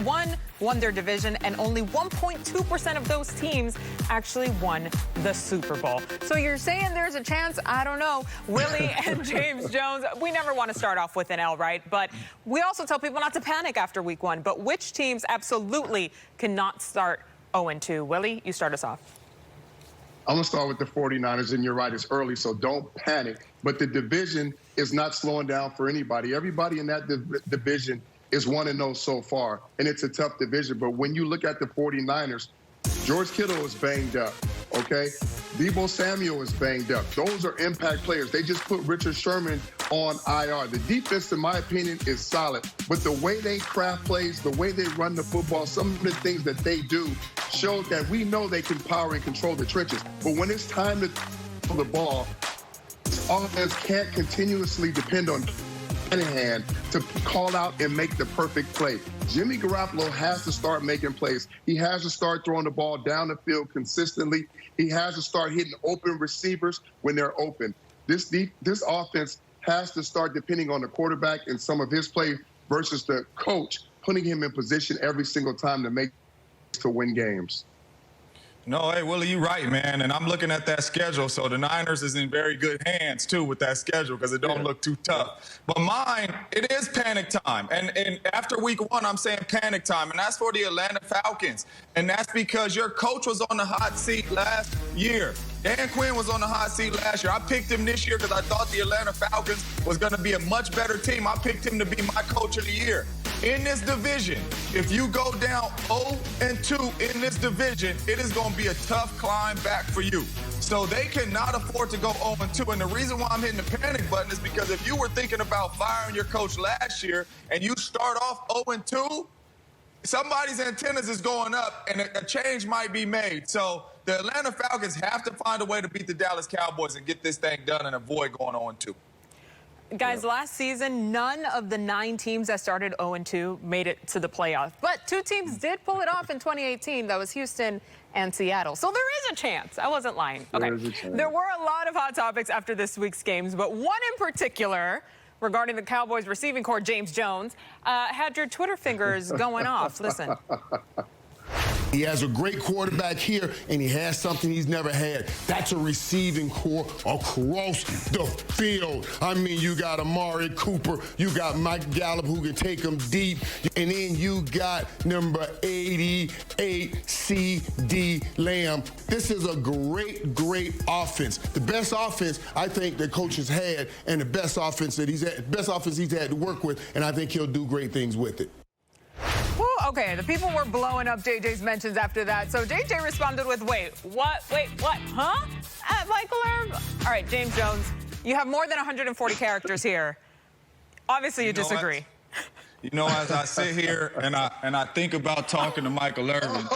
won their division, and only 1.2% of those teams actually won the Super Bowl. So you're saying there's a chance? I don't know. Willie and James Jones, we never want to start off with an L, right? But we also tell people not to panic after week 1. But which teams absolutely cannot start 0-2? Willie, you start us off. I'm going to start with the 49ers, and you're right, it's early, so don't panic. But the division is not slowing down for anybody. Everybody in that division is 1-0 so far, and it's a tough division. But when you look at the 49ers, George Kittle is banged up, okay? Deebo Samuel is banged up. Those are impact players. They just put Richard Sherman on IR. The defense, in my opinion, is solid. But the way they craft plays, the way they run the football, some of the things that they do show that we know they can power and control the trenches. But when it's time to throw the ball, offense can't continuously depend on Shanahan to call out and make the perfect play. Jimmy Garoppolo has to start making plays. He has to start throwing the ball down the field consistently. He has to start hitting open receivers when they're open. This offense has to start depending on the quarterback and some of his play versus the coach, putting him in position every single time to win games. No, hey, Willie, you're right, man. And I'm looking at that schedule. So the Niners is in very good hands, too, with that schedule because it don't look too tough. But mine, it is panic time. And after week 1, I'm saying panic time. And that's for the Atlanta Falcons. And that's because your coach was on the hot seat last year. Dan Quinn was on the hot seat last year. I picked him this year because I thought the Atlanta Falcons was going to be a much better team. I picked him to be my coach of the year. In this division, if you go down 0-2 in this division, it is going to be a tough climb back for you. So they cannot afford to go 0-2. And the reason why I'm hitting the panic button is because if you were thinking about firing your coach last year and you start off 0-2, somebody's antennas is going up and a change might be made. So the Atlanta Falcons have to find a way to beat the Dallas Cowboys and get this thing done and avoid going 0-2. Guys, last season, none of the 9 teams that started 0-2 made it to the playoffs. But 2 teams did pull it off in 2018. That was Houston and Seattle. So there is a chance. I wasn't lying. Okay. There were a lot of hot topics after this week's games, but one in particular regarding the Cowboys receiving corps, James Jones, had your Twitter fingers going off. Listen. He has a great quarterback here, and he has something he's never had. That's a receiving corps across the field. I mean, you got Amari Cooper, you got Mike Gallup who can take them deep, and then you got number 88, C.D. Lamb. This is a great, great offense. The best offense I think the coach has had, and the best offense that he's had to work with, and I think he'll do great things with it. Okay, the people were blowing up JJ's mentions after that. So JJ responded with, wait, what, huh? At Michael Irvin? All right, James Jones, you have more than 140 characters here. Obviously, you disagree. As I sit here and I think about talking to Michael Irvin,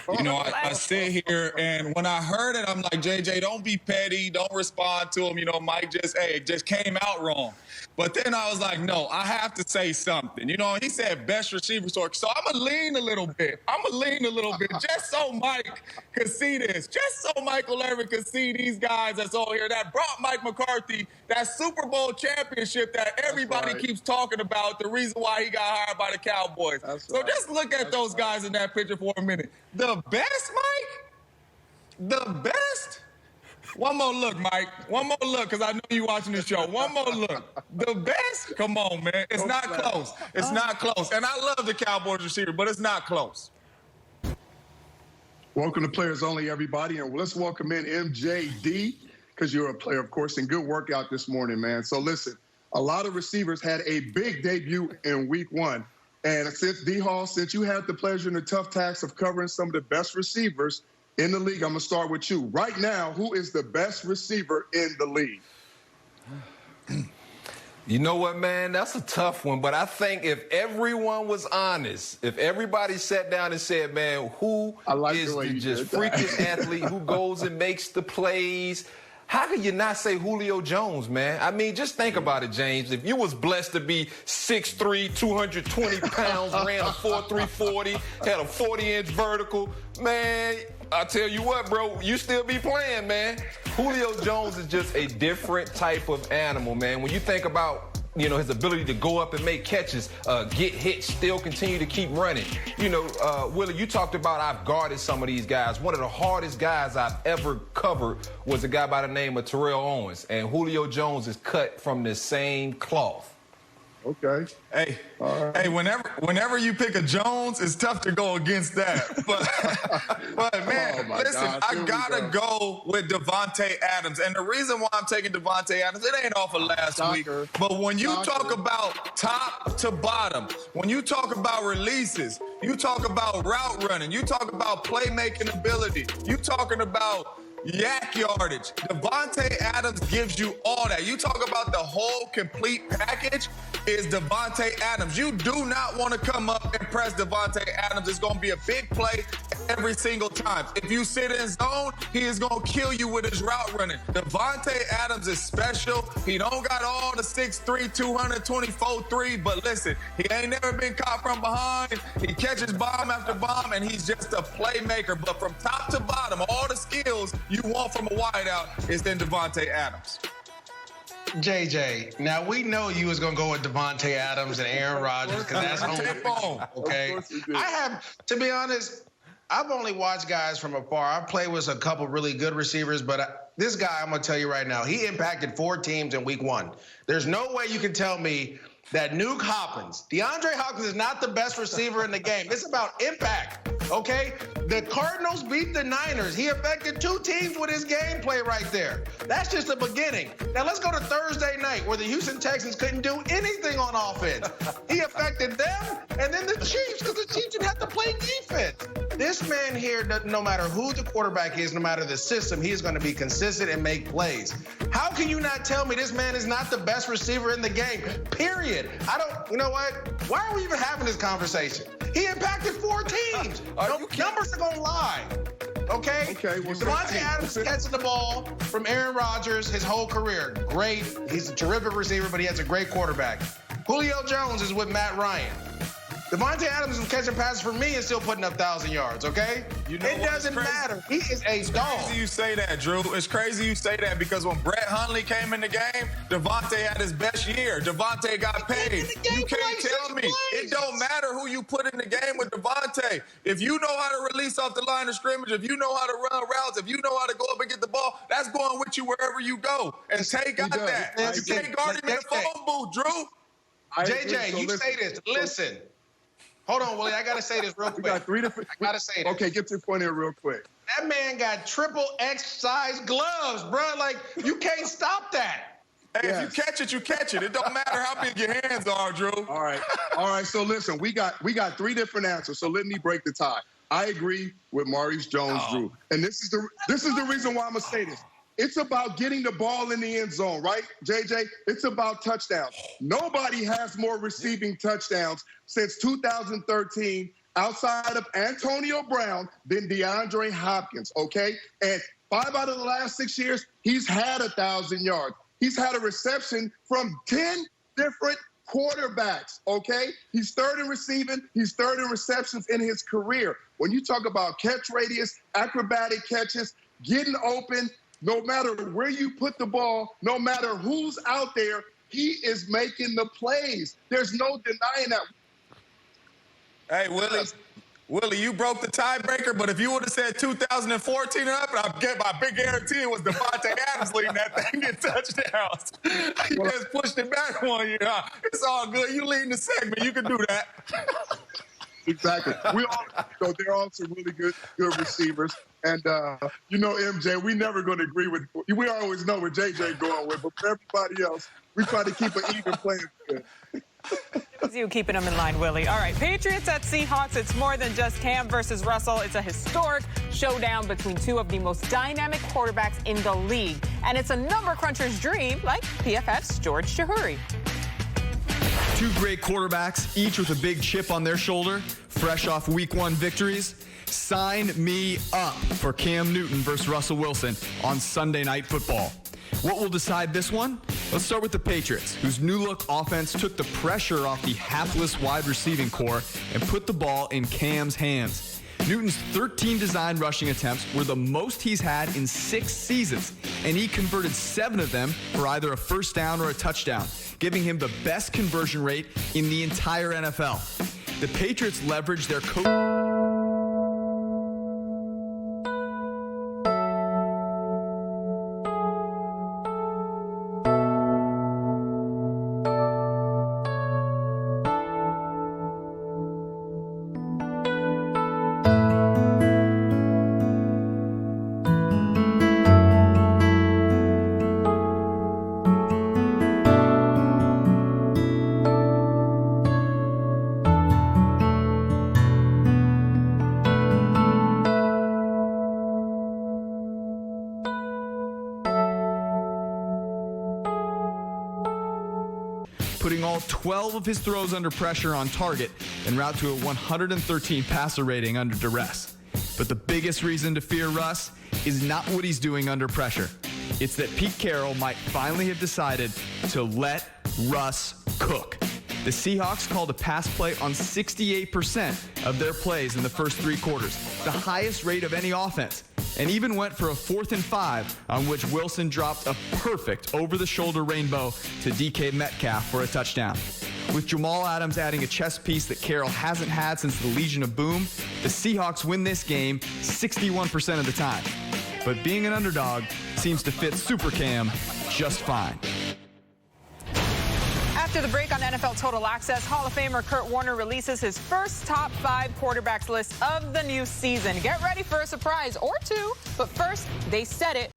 I sit here and when I heard it, I'm like, JJ, don't be petty. Don't respond to him. Mike just came out wrong. But then I was like, no, I have to say something. He said best receiver sort. So I'm going to lean a little bit. Just so Mike could see this. Just so Michael Irvin could see these guys that's all here that brought Mike McCarthy that Super Bowl championship that everybody keeps talking about, the reason why he got hired by the Cowboys. Just look at those guys in that picture for a minute. The best, Mike? The best? One more look, Mike. One more look, because I know you're watching this show. One more look. The best? Come on, man. It's not close. It's not close. And I love the Cowboys receiver, but it's not close. Welcome to Players Only, everybody. And let's welcome in MJD, because you're a player, of course, and good workout this morning, man. So listen, a lot of receivers had a big debut in week 1. And since D-Hall, since you had the pleasure and the tough task of covering some of the best receivers in the league, I'm going to start with you. Right now, who is the best receiver in the league? You know what, man? That's a tough one. But I think if everyone was honest, if everybody sat down and said, man, who is the just freakish athlete who goes and makes the plays, how can you not say Julio Jones, man? I mean, just think about it, James. If you was blessed to be 6'3", 220 pounds, ran a 4.3 40, had a 40-inch vertical, man, I tell you what, bro, you still be playing, man. Julio Jones is just a different type of animal, man. When you think about you know, his ability to go up and make catches, get hits, still continue to keep running. You know, Willie, you talked about I've guarded some of these guys. One of the hardest guys I've ever covered was a guy by the name of Terrell Owens, and Julio Jones is cut from the same cloth. Okay. Hey, hey, whenever you pick a Jones, it's tough to go against that. But man, listen, I gotta go with Davante Adams. And the reason why I'm taking Davante Adams, it ain't off of last week. But when you talk about top to bottom, when you talk about releases, you talk about route running, you talk about playmaking ability, you talking about yak yardage. Davante Adams gives you all that. You talk about the whole complete package is Davante Adams. You do not want to come up and press Davante Adams. It's going to be a big play every single time. If you sit in zone, he is going to kill you with his route running. Davante Adams is special. He don't got all the 6'3", 224-3, but listen, he ain't never been caught from behind. He catches bomb after bomb, and he's just a playmaker. But from top to bottom, all the skills you want from a wideout is then Davante Adams. JJ, now we know you was gonna go with Davante Adams and Aaron Rodgers because that's home. Okay, I have to be honest. I've only watched guys from afar. I played with a couple really good receivers, but this guy, I'm gonna tell you right now, he impacted 4 teams in week 1. There's no way you can tell me that Nuke Hopkins, DeAndre Hopkins, is not the best receiver in the game. It's about impact, okay? The Cardinals beat the Niners. He affected 2 teams with his gameplay right there. That's just the beginning. Now let's go to Thursday night where the Houston Texans couldn't do anything on offense. He affected them and then the Chiefs because the Chiefs didn't have to play defense. This man here, no matter who the quarterback is, no matter the system, he is going to be consistent and make plays. How can you not tell me this man is not the best receiver in the game, period? You know what? Why are we even having this conversation? He impacted 4 teams. Numbers are going to lie. Okay? Davante Adams catching the ball from Aaron Rodgers his whole career. Great. He's a terrific receiver, but he has a great quarterback. Julio Jones is with Matt Ryan. Davante Adams is catching passes for me and still putting up 1,000 yards, okay? You know it doesn't matter. He is a dog. It's crazy you say that, Drew. It's crazy you say that because when Brett Hundley came in the game, Davante had his best year. Davante got paid. You can't tell me. It don't matter who you put in the game with Davante. If you know how to release off the line of scrimmage, if you know how to run routes, if you know how to go up and get the ball, that's going with you wherever you go. And Tay got that. You can't guard him in the phone booth, Drew. JJ, you say this. Listen. Hold on, Willie. I got to say this real quick. We got 3 different. I got to say this. Okay, get to your point here real quick. That man got triple X size gloves, bro. Like, you can't stop that. Hey, if you catch it, you catch it. It don't matter how big your hands are, Drew. All right. So listen, we got 3 different answers. So let me break the tie. I agree with Maurice Jones, Drew, and this is the reason why I'm gonna say this. It's about getting the ball in the end zone, right, JJ? It's about touchdowns. Nobody has more receiving touchdowns since 2013 outside of Antonio Brown than DeAndre Hopkins, okay? And 5 out of the last 6 years, he's had 1,000 yards. He's had a reception from 10 different quarterbacks, okay? He's 3rd in receiving. He's 3rd in receptions in his career. When you talk about catch radius, acrobatic catches, getting open, no matter where you put the ball, no matter who's out there, he is making the plays. There's no denying that. Hey, Willie, you broke the tiebreaker, but if you would have said 2014 and up, I get my big guarantee it was Davante Adams leading that thing in touchdowns. He just pushed it back 1 year. It's all good. You leading the segment. You can do that. Exactly. They're all some really good receivers. And, MJ, we never going to agree with – we always know what JJ going with, but for everybody else, we try to keep an even playing field. It's you keeping them in line, Willie. All right, Patriots at Seahawks. It's more than just Cam versus Russell. It's a historic showdown between 2 of the most dynamic quarterbacks in the league. And it's a number cruncher's dream, like PFF's George Chahuri. 2 great quarterbacks, each with a big chip on their shoulder, fresh off week 1 victories. Sign me up for Cam Newton versus Russell Wilson on Sunday Night Football. What will decide this one? Let's start with the Patriots, whose new-look offense took the pressure off the hapless wide receiving core and put the ball in Cam's hands. Newton's 13 design rushing attempts were the most he's had in 6 seasons, and he converted 7 of them for either a first down or a touchdown. giving him the best conversion rate in the entire NFL. The Patriots leveraged their putting all 12 of his throws under pressure on target en route to a 113 passer rating under duress. But the biggest reason to fear Russ is not what he's doing under pressure. It's that Pete Carroll might finally have decided to let Russ cook. The Seahawks called a pass play on 68% of their plays in the first 3 quarters, the highest rate of any offense, and even went for a 4th and 5 on which Wilson dropped a perfect over-the-shoulder rainbow to DK Metcalf for a touchdown. With Jamal Adams adding a chess piece that Carroll hasn't had since the Legion of Boom, the Seahawks win this game 61% of the time. But being an underdog seems to fit Super Cam just fine. After the break on NFL Total Access, Hall of Famer Kurt Warner releases his first top 5 quarterbacks list of the new season. Get ready for a surprise or 2, but first, they said it.